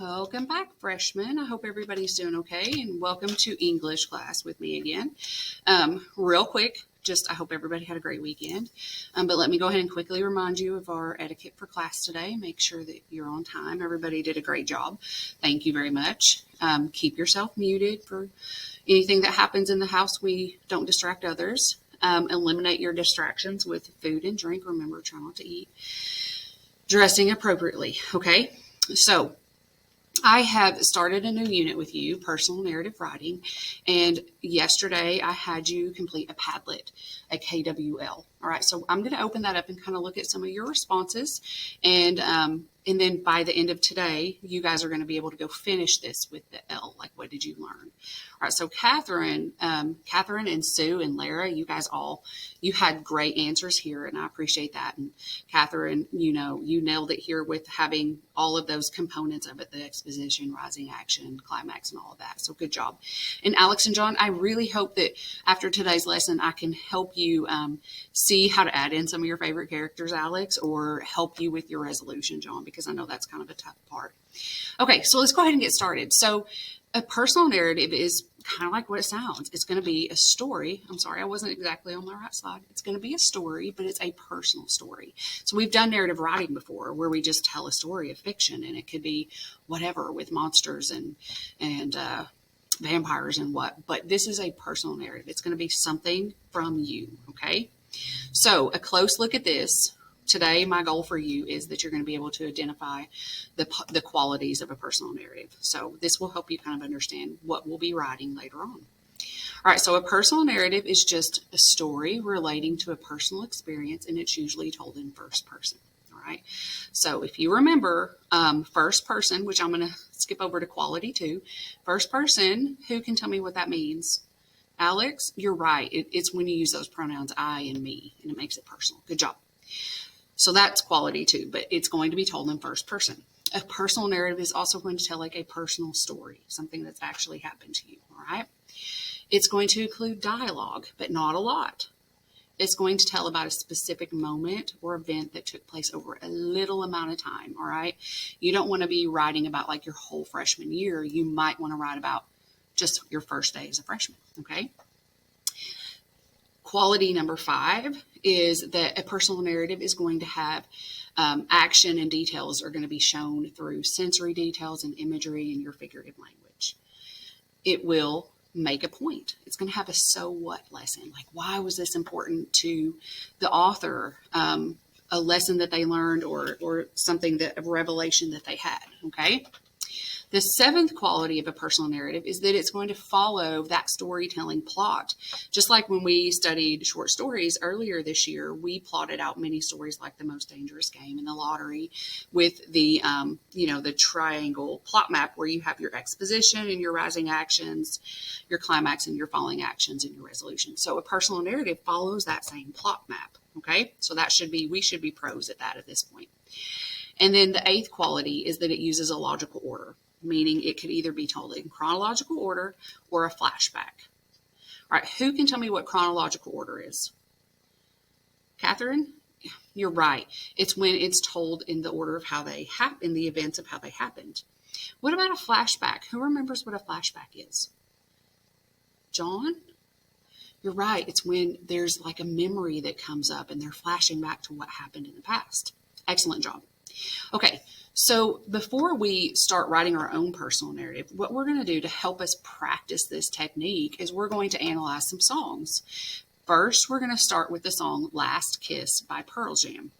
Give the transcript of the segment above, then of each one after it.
Welcome back, freshmen. I hope everybody's doing okay, and welcome to English class with me again. Real quick, I hope everybody had a great weekend. But let me go ahead and quickly remind you of our etiquette for class today. Make sure that you're on time. Everybody did a great job. Thank you very much. Keep yourself muted for anything that happens in the house. We don't distract others. Eliminate your distractions with food and drink. Remember, try not to eat. Dressing appropriately, okay? So, I have started a new unit with you, personal narrative writing, and yesterday I had you complete a Padlet, a KWL. All right, so I'm going to open that up and kind of look at some of your responses, and then by the end of today, you guys are going to be able to go finish this with the L. Like, what did you learn? All right, so Catherine and Sue and Lara, you had great answers here, and I appreciate that. And Catherine, you nailed it here with having all of those components of it, the exposition, rising action, climax, and all of that. So good job. And Alex and John, I really hope that after today's lesson, I can help you see how to add in some of your favorite characters, Alex, or help you with your resolution, John, because I know that's kind of a tough part. Okay, so let's go ahead and get started. So a personal narrative is kind of like what it sounds. It's going to be a story. I'm sorry, I wasn't exactly on my right slide. It's going to be a story, but it's a personal story. So we've done narrative writing before where we just tell a story of fiction, and it could be whatever with monsters and vampires and what. But this is a personal narrative. It's going to be something from you, okay? So a close look at this. Today, my goal for you is that you're going to be able to identify the qualities of a personal narrative. So this will help you kind of understand what we'll be writing later on. All right, so a personal narrative is just a story relating to a personal experience, and it's usually told in first person. All right, so if you remember first person, which I'm going to skip over to quality 2, first person, who can tell me what that means? Alex, you're right. It's when you use those pronouns I and me, and it makes it personal. Good job. So that's quality 2, but it's going to be told in first person. A personal narrative is also going to tell like a personal story, something that's actually happened to you, all right? It's going to include dialogue, but not a lot. It's going to tell about a specific moment or event that took place over a little amount of time, all right? You don't want to be writing about like your whole freshman year. You might want to write about just your first day as a freshman, okay? Quality number 5 is that a personal narrative is going to have action and details are going to be shown through sensory details and imagery in your figurative language. It will make a point. It's going to have a so what lesson. Like, why was this important to the author? A lesson that they learned or something a revelation that they had, okay? The 7th quality of a personal narrative is that it's going to follow that storytelling plot. Just like when we studied short stories earlier this year, we plotted out many stories like The Most Dangerous Game and The Lottery with the triangle plot map where you have your exposition and your rising actions, your climax and your falling actions and your resolution. So a personal narrative follows that same plot map, okay? So we should be pros at that at this point. And then the 8th quality is that it uses a logical order, meaning it could either be told in chronological order or a flashback. All right, who can tell me what chronological order is? Catherine? You're right. It's when it's told in the order of how they happen, the events of how they happened. What about a flashback? Who remembers what a flashback is? John? You're right. It's when there's like a memory that comes up and they're flashing back to what happened in the past. Excellent job. Okay, so before we start writing our own personal narrative, what we're going to do to help us practice this technique is we're going to analyze some songs. First, we're going to start with the song Last Kiss by Pearl Jam.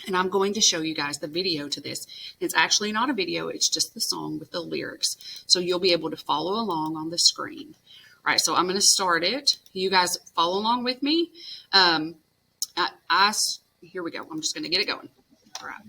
And I'm going to show you guys the video to this. It's actually not a video, it's just the song with the lyrics. So you'll be able to follow along on the screen. All right, so I'm going to start it. You guys follow along with me. Here we go. I'm just going to get it going. All right.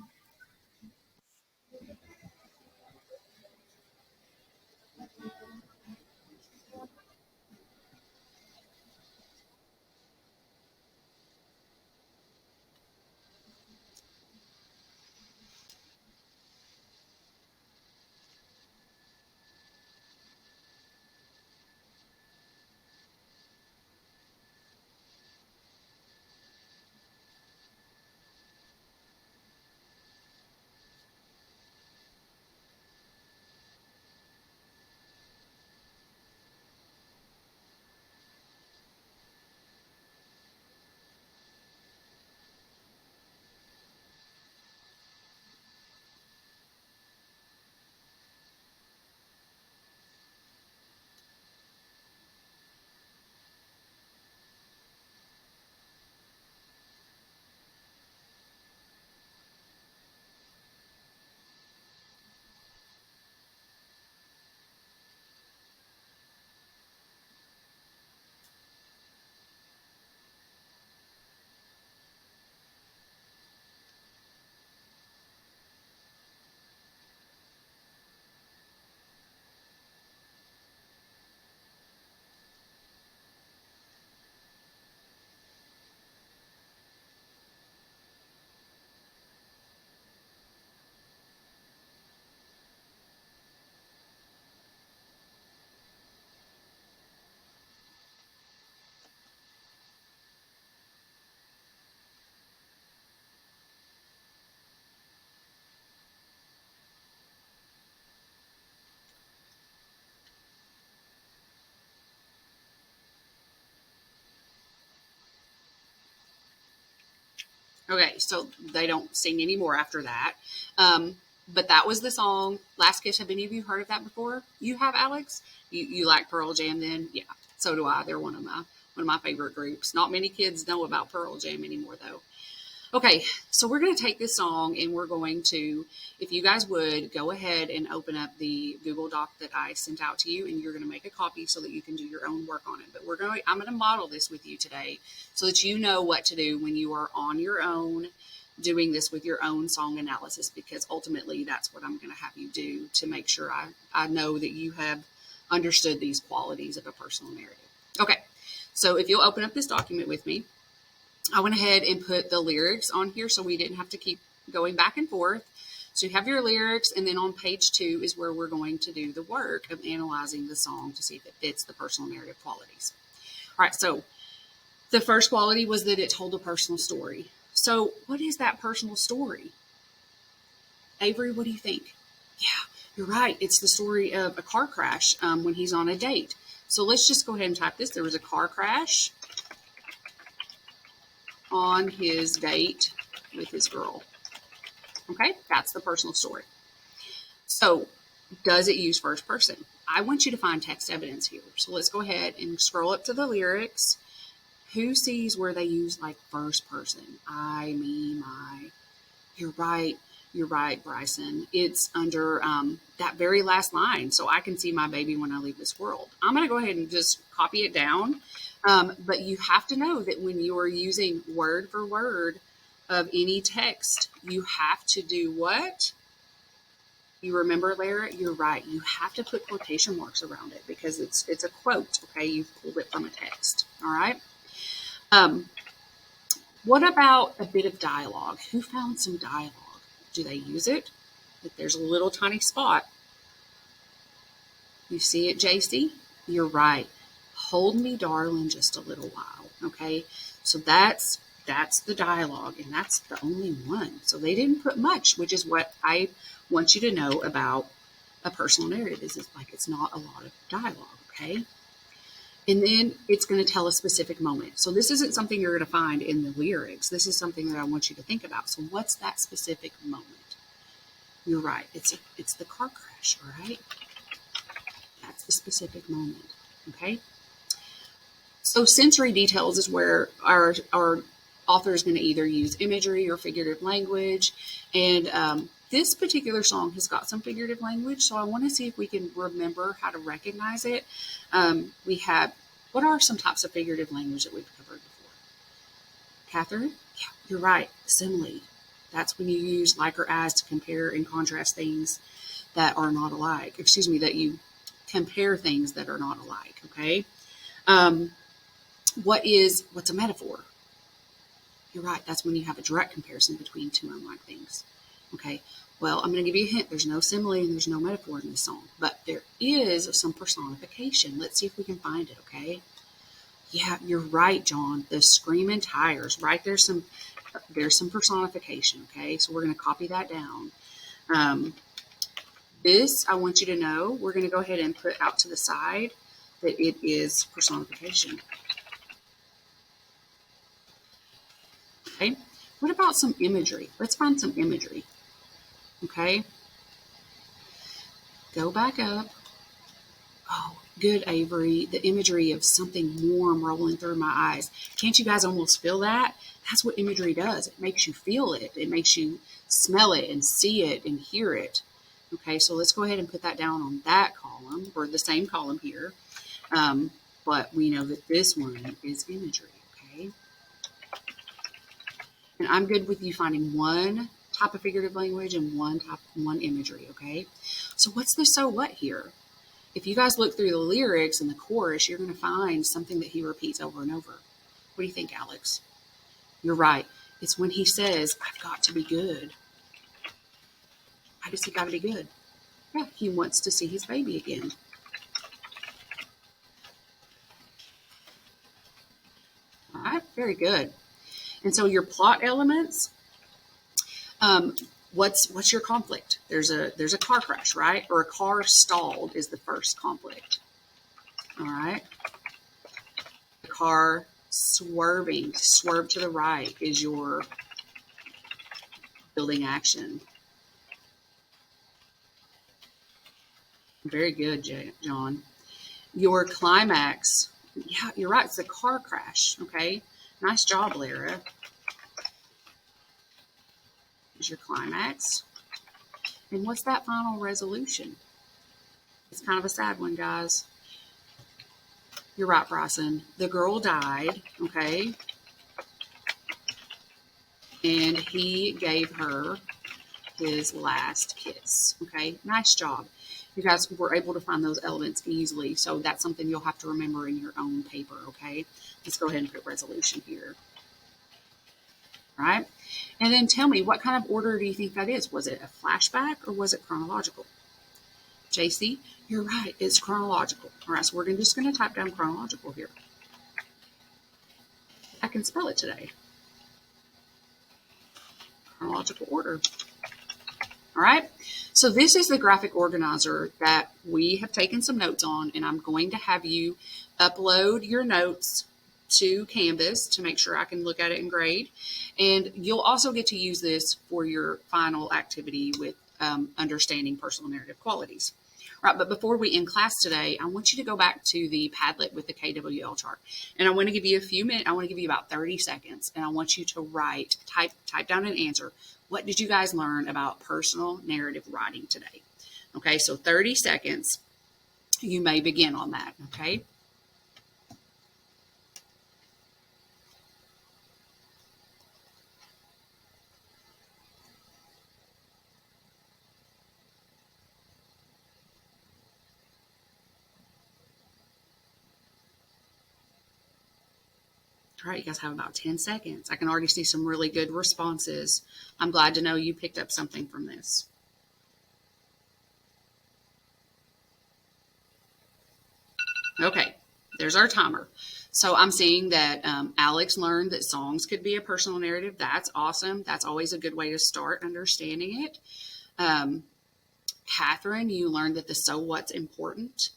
Okay, so they don't sing anymore after that. But that was the song, Last Kiss. Have any of you heard of that before? You have, Alex? You like Pearl Jam then? Yeah, so do I. They're one of my favorite groups. Not many kids know about Pearl Jam anymore, though. Okay, so we're going to take this song and we're going to, if you guys would, go ahead and open up the Google Doc that I sent out to you, and you're going to make a copy so that you can do your own work on it. But I'm going to model this with you today so that you know what to do when you are on your own doing this with your own song analysis, because ultimately that's what I'm going to have you do to make sure I know that you have understood these qualities of a personal narrative. Okay, so if you'll open up this document with me, I went ahead and put the lyrics on here so we didn't have to keep going back and forth. So you have your lyrics, and then on page 2 is where we're going to do the work of analyzing the song to see if it fits the personal narrative qualities. All right, so the first quality was that it told a personal story. So what is that personal story? Avery, what do you think? Yeah, you're right. It's the story of a car crash when he's on a date. So let's just go ahead and type this. There was a car crash on his date with his girl. Okay, that's the personal story. So does it use first person? I want you to find text evidence here. So let's go ahead and scroll up to the lyrics. Who sees where they use like first person? I, me, my. You're right. You're right, Bryson. It's under that very last line. So I can see my baby when I leave this world. I'm going to go ahead and just copy it down. But you have to know that when you are using word for word of any text, you have to do what? You remember, Lara? You're right. You have to put quotation marks around it because it's a quote, okay? You've pulled it from a text, all right? What about a bit of dialogue? Who found some dialogue? Do they use it? If there's a little tiny spot. You see it, JC? You're right. Hold me, darling, just a little while, okay? So that's the dialogue, and that's the only one. So they didn't put much, which is what I want you to know about a personal narrative. Is it's not a lot of dialogue, okay? And then it's going to tell a specific moment. So this isn't something you're going to find in the lyrics. This is something that I want you to think about. So what's that specific moment? You're right. It's the car crash, all right? That's the specific moment, okay? So sensory details is where our author is going to either use imagery or figurative language. And this particular song has got some figurative language, so I want to see if we can remember how to recognize it. We have, what are some types of figurative language that we've covered before? Catherine? Yeah, you're right. Simile. That's when you use like or as to compare and contrast things that are not alike. Excuse me, that you compare things that are not alike, okay? What's a metaphor? You're right. That's when you have a direct comparison between two unlike things. Okay. Well, I'm going to give you a hint. There's no simile and there's no metaphor in this song, but there is some personification. Let's see if we can find it. Okay. Yeah, you're right, John. The screaming tires, right? There's some personification. Okay. So we're going to copy that down. This, I want you to know, we're going to go ahead and put out to the side that it is personification. Okay. What about some imagery? Let's find some imagery. Okay. Go back up. Oh, good, Avery. The imagery of something warm rolling through my eyes. Can't you guys almost feel that? That's what imagery does. It makes you feel it. It makes you smell it and see it and hear it. Okay, so let's go ahead and put that down on that column, or the same column here. But we know that this one is imagery, okay? And I'm good with you finding one type of figurative language and one imagery, okay? So what's the so what here? If you guys look through the lyrics and the chorus, you're going to find something that he repeats over and over. What do you think, Alex? You're right. It's when he says, I've got to be good. Why does he got to be good? Yeah, he wants to see his baby again. All right, very good. And so your plot elements, what's your conflict? There's a car crash, right? Or a car stalled is the first conflict. All right. The car swerve to the right is your Building action. Very good, John. Your climax. Yeah, you're right. It's a car crash. Okay. Nice job, Lara. Is your climax. And what's that final resolution? It's kind of a sad one, guys. You're right, Bryson. The girl died, okay? And he gave her his last kiss, okay? Nice job. You guys were able to find those elements easily, so that's something you'll have to remember in your own paper, okay? Let's go ahead and put resolution here. All right? And then tell me, what kind of order do you think that is? Was it a flashback or was it chronological? JC, you're right. It's chronological. All right, so we're just going to type down chronological here. I can spell it today. Chronological order. All right, so this is the graphic organizer that we have taken some notes on, and I'm going to have you upload your notes to Canvas to make sure I can look at it and grade. And you'll also get to use this for your final activity with understanding personal narrative qualities. All right, but before we end class today, I want you to go back to the Padlet with the KWL chart. And I want to give you a few minutes, I want to give you about 30 seconds, and I want you to type down an answer. What did you guys learn about personal narrative writing today? Okay, so 30 seconds. You may begin on that, okay? All right, you guys have about 10 seconds. I can already see some really good responses. I'm glad to know you picked up something from this. Okay, there's our timer. So I'm seeing that Alex learned that songs could be a personal narrative. That's awesome. That's always a good way to start understanding it. Catherine, you learned that the so what's important.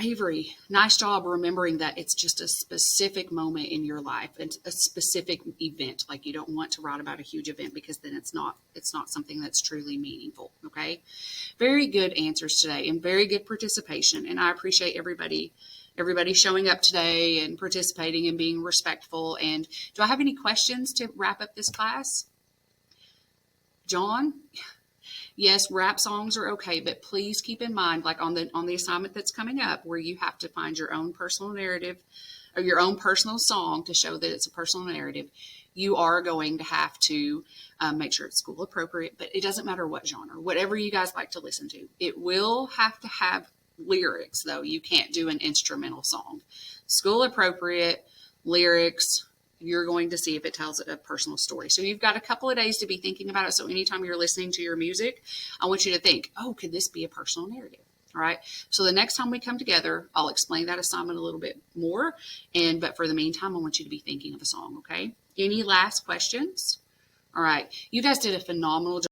Avery, nice job remembering that it's just a specific moment in your life and a specific event. Like you don't want to write about a huge event because then it's not something that's truly meaningful. Okay. Very good answers today and very good participation. And I appreciate everybody showing up today and participating and being respectful. And do I have any questions to wrap up this class? John? Yes, rap songs are okay, but please keep in mind, like on the assignment that's coming up, where you have to find your own personal narrative or your own personal song to show that it's a personal narrative, you are going to have to make sure it's school appropriate, but it doesn't matter what genre, whatever you guys like to listen to. It will have to have lyrics, though. You can't do an instrumental song. School appropriate, lyrics, you're going to see if it tells a personal story. So you've got a couple of days to be thinking about it. So anytime you're listening to your music, I want you to think, oh, could this be a personal narrative? All right. So the next time we come together, I'll explain that assignment a little bit more. But for the meantime, I want you to be thinking of a song. Okay. Any last questions? All right. You guys did a phenomenal job.